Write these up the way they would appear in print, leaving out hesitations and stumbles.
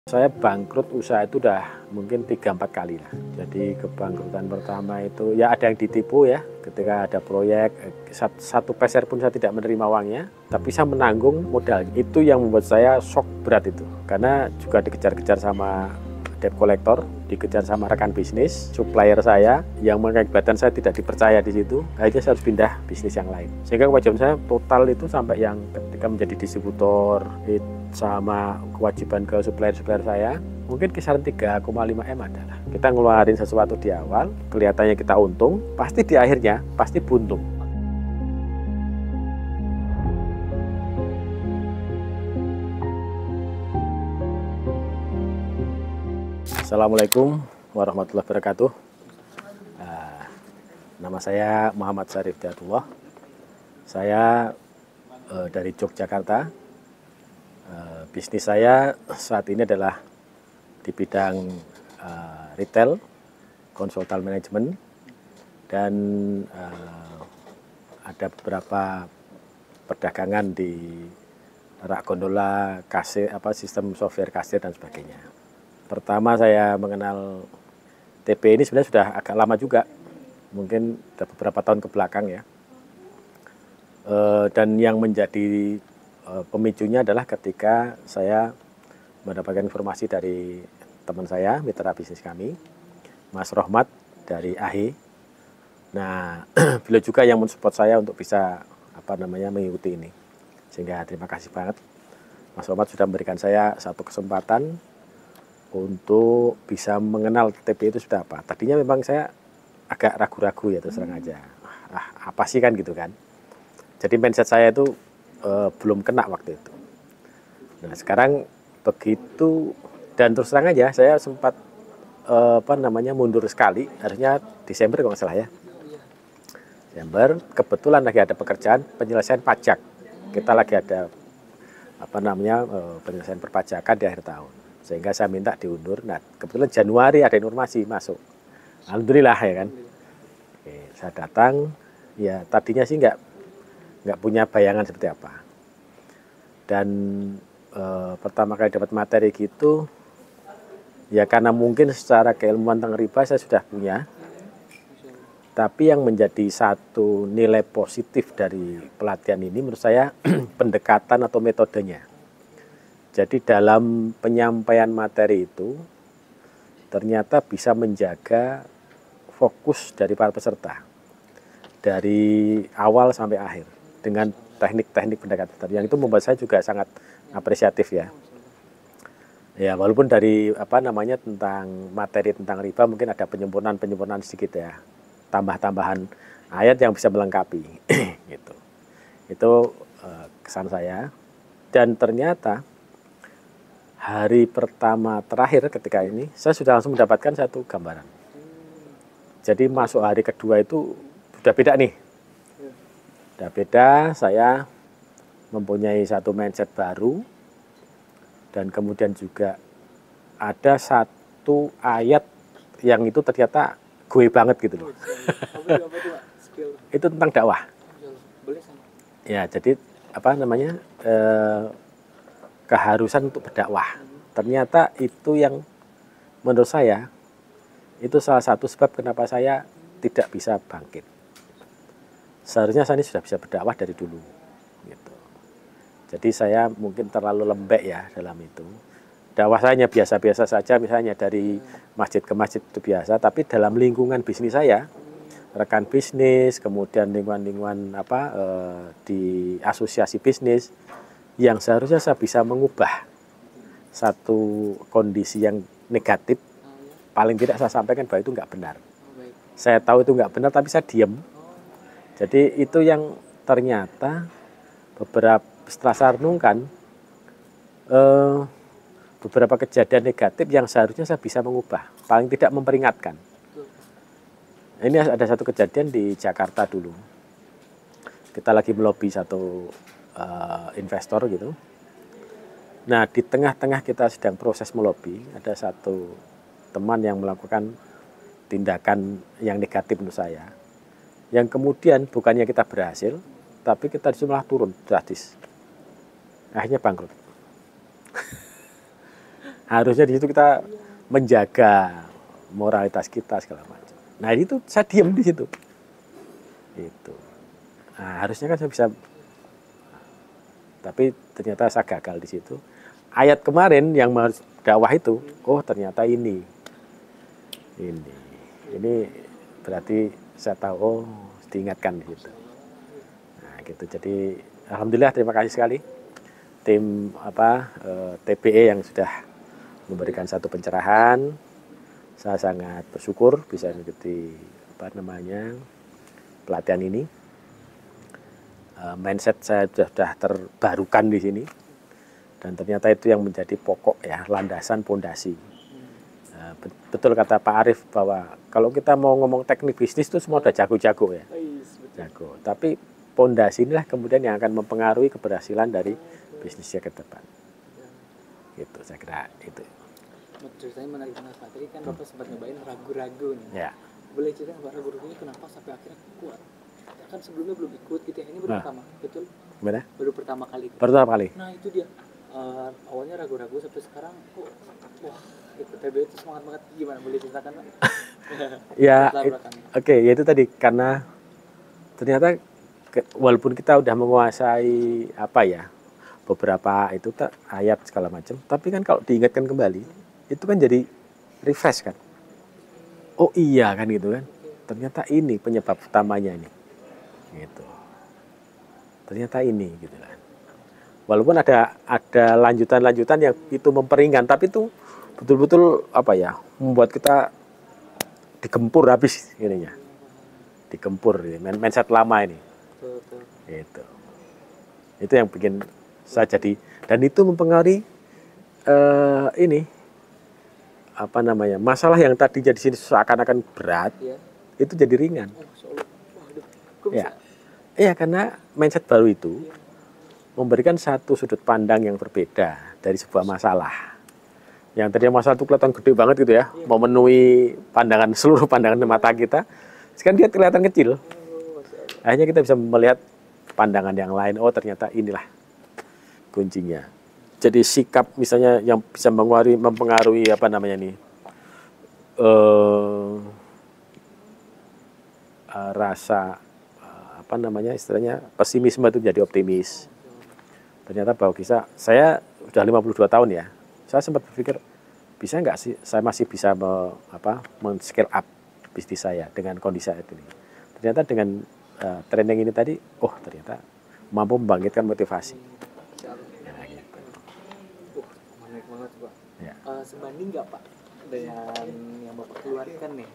Saya bangkrut usaha itu udah mungkin 3-4 kali lah. Jadi kebangkrutan pertama itu ya ada yang ditipu ya, ketika ada proyek satu peser pun saya tidak menerima uangnya, tapi saya menanggung modal. Itu yang membuat saya shock berat itu, karena juga dikejar-kejar sama debt collector, dikejar sama rekan bisnis, supplier saya yang mengakibatkan saya tidak dipercaya di situ. Akhirnya saya harus pindah bisnis yang lain. Sehingga kewajiban saya total itu sampai yang ketika menjadi distributor sama kewajiban ke supplier-supplier saya mungkin kisaran 3,5 M adalah kita ngeluarin sesuatu di awal, kelihatannya kita untung, pasti di akhirnya pasti buntung. Assalamualaikum warahmatullahi wabarakatuh. Nama saya Muhammad Syarif Diatullah. Saya dari Yogyakarta. Bisnis saya saat ini adalah di bidang retail, konsultan manajemen, dan ada beberapa perdagangan di rak gondola, kasir, sistem software kasir dan sebagainya. Pertama saya mengenal TP ini sebenarnya sudah agak lama juga, mungkin sudah beberapa tahun ke belakang ya. Dan yang menjadi pemicunya adalah ketika saya mendapatkan informasi dari teman saya, mitra bisnis kami, Mas Rohmat dari AHI. Nah, beliau juga yang mensupport saya untuk bisa mengikuti ini. Sehingga terima kasih banget. Mas Rohmat sudah memberikan saya satu kesempatan untuk bisa mengenal TP itu sudah apa. Tadinya memang saya agak ragu-ragu ya, terus terang aja. Apa sih kan gitu kan. Jadi mindset saya itu belum kena waktu itu. Nah sekarang begitu, dan terus terang aja saya sempat mundur sekali, harusnya Desember kalau nggak salah ya. Desember kebetulan lagi ada pekerjaan penyelesaian pajak. Kita lagi ada penyelesaian perpajakan di akhir tahun. Sehingga saya minta diundur. Nah kebetulan Januari ada informasi masuk. Alhamdulillah ya kan. Oke, saya datang, ya tadinya sih nggak punya bayangan seperti apa. Dan pertama kali dapat materi gitu, ya karena mungkin secara keilmuan tentang riba saya sudah punya. Tapi yang menjadi satu nilai positif dari pelatihan ini menurut saya pendekatan atau metodenya. Jadi dalam penyampaian materi itu ternyata bisa menjaga fokus dari para peserta dari awal sampai akhir dengan teknik-teknik pendekatan yang itu membuat saya juga sangat apresiatif ya. Ya walaupun dari tentang materi tentang riba mungkin ada penyempurnaan sedikit ya, tambah-tambahan ayat yang bisa melengkapi gitu. Itu kesan saya. Dan ternyata hari pertama terakhir ketika ini saya sudah langsung mendapatkan satu gambaran. Jadi masuk hari kedua itu sudah beda nih. Sudah beda, saya mempunyai satu mindset baru, dan kemudian juga ada satu ayat yang itu ternyata gue banget gitu loh. Itu tentang dakwah. Ya, jadi keharusan untuk berdakwah. Ternyata itu yang menurut saya itu salah satu sebab kenapa saya tidak bisa bangkit. Seharusnya saya ini sudah bisa berdakwah dari dulu. Gitu. Jadi saya mungkin terlalu lembek ya dalam itu. Dakwah saya hanya biasa-biasa saja, misalnya dari masjid ke masjid itu biasa. Tapi dalam lingkungan bisnis saya, rekan bisnis, kemudian lingkungan di asosiasi bisnis, yang seharusnya saya bisa mengubah satu kondisi yang negatif, paling tidak saya sampaikan bahwa itu nggak benar. Saya tahu itu nggak benar, tapi saya diam. Jadi itu yang ternyata setelah saya renungkan, beberapa kejadian negatif yang seharusnya saya bisa mengubah, paling tidak memperingatkan. Ini ada satu kejadian di Jakarta dulu. Kita lagi melobi satu investor gitu. Nah di tengah-tengah kita sedang proses melobi, ada satu teman yang melakukan tindakan yang negatif menurut saya, yang kemudian bukannya kita berhasil, tapi kita disuruh turun drastis. Akhirnya bangkrut. Harusnya di situ kita menjaga moralitas kita segala macam. Nah itu saya diam di situ. Itu. Nah, harusnya kan saya bisa, tapi ternyata saya gagal di situ. Ayat kemarin yang dakwah itu, oh ternyata ini berarti saya tahu, oh diingatkan di situ. Nah gitu. Jadi alhamdulillah, terima kasih sekali tim TBE yang sudah memberikan satu pencerahan. Saya sangat bersyukur bisa mengikuti pelatihan ini. Mindset saya sudah terbarukan di sini, dan ternyata itu yang menjadi pokok ya, landasan pondasi. Betul kata Pak Arief bahwa kalau kita mau ngomong teknik bisnis itu semua udah jago-jago ya, jago. Tapi pondasi inilah kemudian yang akan mempengaruhi keberhasilan dari bisnisnya ke depan. Gitu saya kira itu. Ceritanya menarik banget Pak. Tadi kan Bapak sempat nyobain ragu-ragu nih. Ya. Boleh cerita Pak, ragu-ragunya kenapa sampai akhirnya kuat? Kan sebelumnya belum ikut gitu ya, ini baru pertama, betul? Gimana? Baru pertama kali. Pertama kali. Nah itu dia, awalnya ragu-ragu sampai sekarang kok, wah ikut TBE itu semangat banget, gimana? Boleh ceritakan Pak? Ya, oke, ya itu tadi karena ternyata walaupun kita udah menguasai beberapa itu ayat segala macam, tapi kan kalau diingatkan kembali itu kan jadi refresh kan. Oh iya kan gitu kan. Ternyata ini penyebab utamanya ini. Gitu. Ternyata ini gitu kan. Walaupun ada lanjutan-lanjutan yang itu memperingan, tapi itu betul-betul membuat kita digempur habis ininya. Digempur mindset lama ini. Itu. Itu yang bikin saya jadi, dan itu mempengaruhi masalah yang tadi jadi sini seakan-akan berat, itu jadi ringan. Ya. Iya, karena mindset baru itu memberikan satu sudut pandang yang berbeda dari sebuah masalah. Yang tadinya masalah itu kelihatan gede banget gitu ya, memenuhi seluruh pandangan mata kita. Sekarang dia kelihatan kecil. Akhirnya kita bisa melihat pandangan yang lain. Oh ternyata inilah kuncinya. Jadi sikap misalnya yang bisa mempengaruhi rasa istilahnya pesimisme itu jadi optimis. Ternyata bahwa saya sudah 52 tahun ya. Saya sempat berpikir bisa nggak sih saya masih bisa men-scale up bisnis saya dengan kondisi saat ini. Ternyata dengan training ini tadi, ternyata mampu membangkitkan motivasi. Menarik banget Pak. Ya. Sebanding nggak Pak dengan yang Bapak keluarkan nih,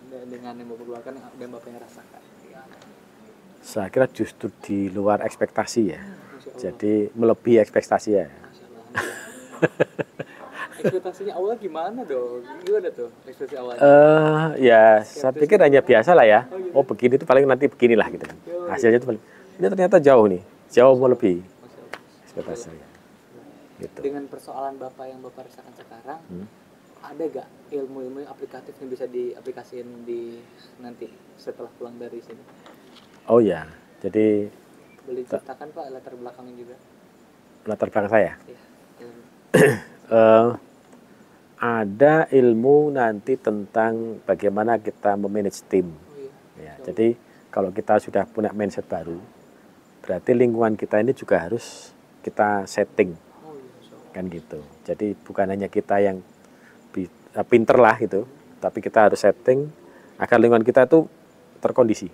dengan yang Bapak keluarkan dan Bapaknya rasakan? Saya kira justru di luar ekspektasi ya. Jadi melebihi ekspektasi ya. Ekspektasinya awal gimana dong? Gimana tuh ekspektasi awalnya? Ya saya pikir hanya biasa lah ya. Oh begini tuh paling nanti beginilah gitu kan. Hasilnya itu paling. Ini ternyata jauh melebihi ekspektasi saya. Gitu. Dengan persoalan Bapak yang Bapak rasakan sekarang, ada gak ilmu-ilmu aplikatif yang bisa diaplikasikan di nanti setelah pulang dari sini? Oh ya, jadi boleh ceritakan Pak latar belakangnya juga? Latar belakang saya? Ya. Ada ilmu nanti tentang bagaimana kita memanage tim. Ya, jadi kalau kita sudah punya mindset baru, berarti lingkungan kita ini juga harus kita setting, kan gitu. Jadi bukan hanya kita yang pinter lah gitu, tapi kita harus setting agar lingkungan kita tuh terkondisi.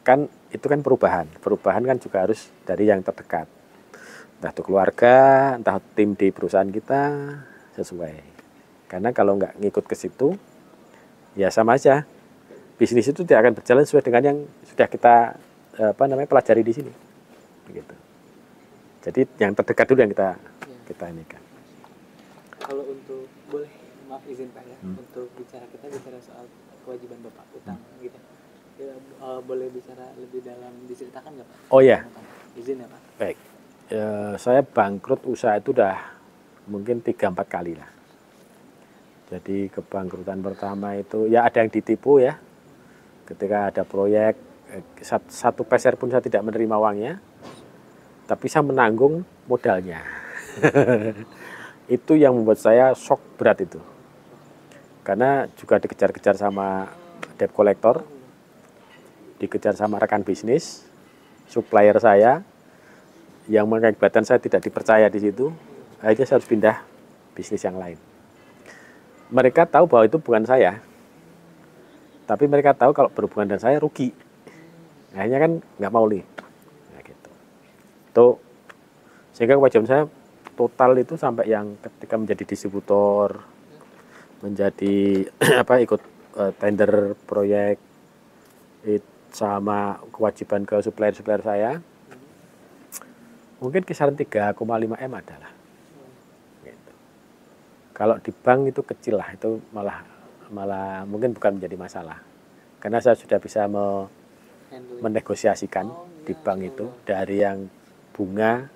Kan itu kan perubahan kan juga harus dari yang terdekat, entah itu keluarga, entah tim di perusahaan kita, sesuai. Karena kalau nggak ngikut ke situ, ya sama aja bisnis itu tidak akan berjalan sesuai dengan yang sudah kita pelajari di sini, begitu. Jadi yang terdekat dulu yang kita ini kan. Kalau untuk boleh maaf izin Pak ya, untuk bicara soal kewajiban Bapak utang gitu. Ya, boleh bicara lebih dalam diceritakan nggak Pak? Oh ya. Izin ya Pak. Baik. Saya bangkrut usaha itu udah mungkin 3-4 kali lah. Jadi kebangkrutan pertama itu ya ada yang ditipu ya. Ketika ada proyek satu peser pun saya tidak menerima uangnya, tapi saya menanggung modalnya. Itu yang membuat saya shock berat itu. Karena juga dikejar-kejar sama debt collector, dikejar sama rekan bisnis, supplier saya, yang mengakibatkan saya tidak dipercaya di situ. Akhirnya saya harus pindah bisnis yang lain. Mereka tahu bahwa itu bukan saya, tapi mereka tahu kalau berhubungan dengan saya rugi. Akhirnya kan nggak mau nih. Nah, gitu. Tuh, sehingga kewajiban saya total itu sampai yang ketika menjadi distributor, menjadi ikut tender proyek, sama kewajiban ke supplier saya, mungkin kisaran 3,5 M adalah. Gitu. Kalau di bank itu kecil lah, itu malah mungkin bukan menjadi masalah, karena saya sudah bisa menegosiasikan di bank itu dari yang berbunga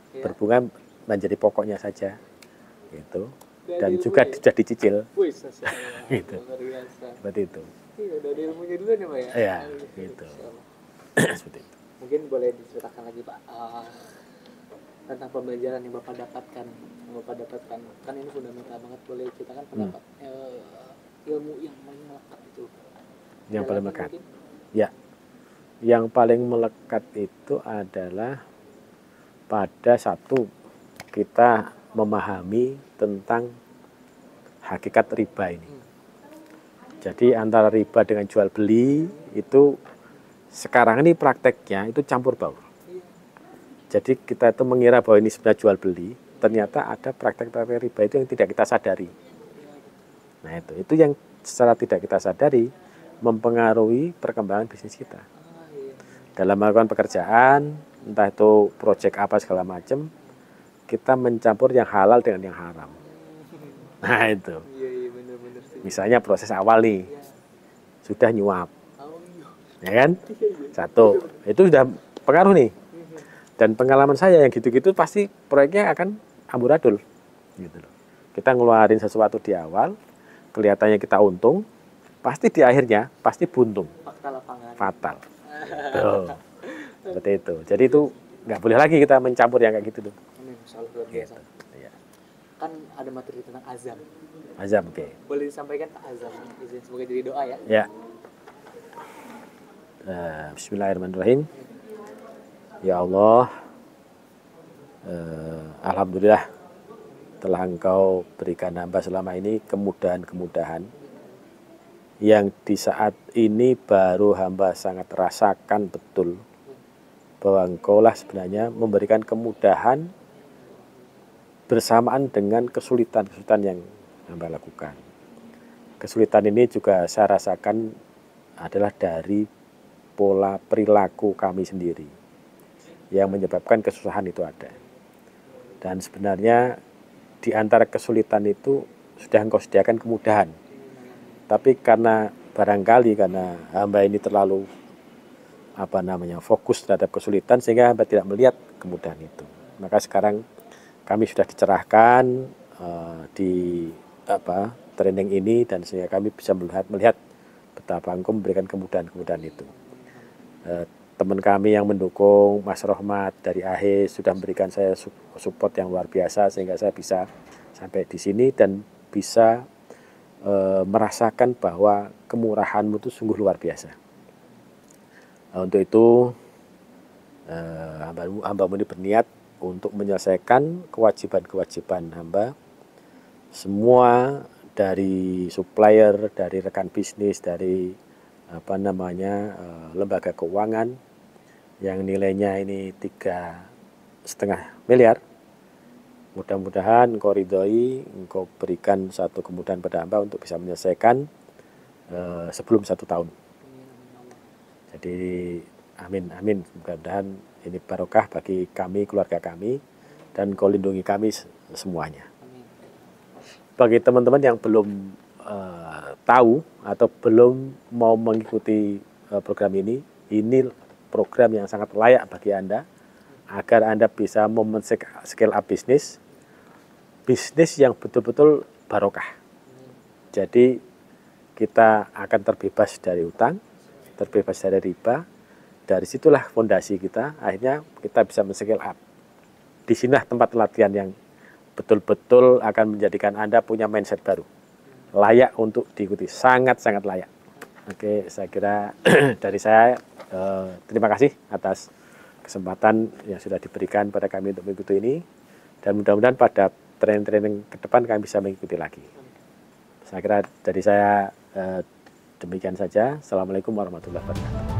menjadi pokoknya saja, gitu, dan juga sudah dicicil, gitu, seperti itu. Iya, dari ilmunya dulu nih Pak ya. Iya, gitu. Seperti itu. Mungkin boleh diceritakan lagi Pak tentang pembelajaran yang Bapak dapatkan, kan ini fundamental banget, boleh ceritakan pendapat ilmu yang paling melekat itu. Yang paling melekat. Ya. Yang paling melekat itu adalah pada satu, kita memahami tentang hakikat riba ini. Jadi antara riba dengan jual beli itu sekarang ini prakteknya itu campur baur. Jadi kita itu mengira bahwa ini sebenarnya jual beli, ternyata ada praktek-praktek riba itu yang tidak kita sadari. Nah itu yang secara tidak kita sadari mempengaruhi perkembangan bisnis kita. Dalam melakukan pekerjaan, entah itu proyek apa segala macam, kita mencampur yang halal dengan yang haram. Nah itu. Misalnya proses awal nih, sudah nyuap, ya kan? Satu, itu sudah pengaruh nih. Dan pengalaman saya yang gitu-gitu pasti proyeknya akan amburadul, gitu loh. Kita ngeluarin sesuatu di awal, kelihatannya kita untung, pasti di akhirnya pasti buntung, fatal. Tuh, seperti itu. Jadi itu nggak boleh lagi kita mencampur yang kayak gitu tuh. Gitu. Kan ada materi tentang azam. Azam, oke. Boleh disampaikan Pak azam, izin semoga jadi doa ya. Ya. Bismillahirrahmanirrahim. Ya Allah, alhamdulillah telah Engkau berikan hamba selama ini kemudahan-kemudahan yang di saat ini baru hamba sangat rasakan betul bahwa Engkau lah sebenarnya memberikan kemudahan bersamaan dengan kesulitan-kesulitan yang hamba lakukan. Kesulitan ini juga saya rasakan adalah dari pola perilaku kami sendiri yang menyebabkan kesusahan itu ada. Dan sebenarnya di antara kesulitan itu sudah Engkau sediakan kemudahan. Tapi karena barangkali karena hamba ini terlalu fokus terhadap kesulitan sehingga hamba tidak melihat kemudahan itu. Maka sekarang kami sudah dicerahkan di training ini dan sehingga kami bisa melihat betapa Engkau memberikan kemudahan-kemudahan itu. Teman kami yang mendukung, Mas Rohmat dari AHE sudah memberikan saya support yang luar biasa sehingga saya bisa sampai di sini dan bisa merasakan bahwa kemurahan-Mu itu sungguh luar biasa. Untuk itu hamba-Mu ini berniat untuk menyelesaikan kewajiban-kewajiban hamba, semua dari supplier, dari rekan bisnis, dari lembaga keuangan yang nilainya ini 3,5 miliar. Mudah-mudahan Engkau ridhoi, Engkau berikan satu kemudahan pada hamba untuk bisa menyelesaikan sebelum 1 tahun. Jadi amin. Mudah-mudahan ini barokah bagi kami, keluarga kami, dan Engkau lindungi kami semuanya. Bagi teman-teman yang belum tahu atau belum mau mengikuti program ini program yang sangat layak bagi Anda agar Anda bisa scale up bisnis yang betul-betul barokah. Jadi kita akan terbebas dari utang, terbebas dari riba. Dari situlah fondasi kita, akhirnya kita bisa men-scale up. Di sinilah tempat latihan yang betul-betul akan menjadikan Anda punya mindset baru. Layak untuk diikuti, sangat-sangat layak. Oke, saya kira dari saya terima kasih atas kesempatan yang sudah diberikan pada kami untuk mengikuti ini, dan mudah-mudahan pada training-training ke depan kami bisa mengikuti lagi. Saya kira dari saya demikian saja. Assalamualaikum warahmatullahi wabarakatuh.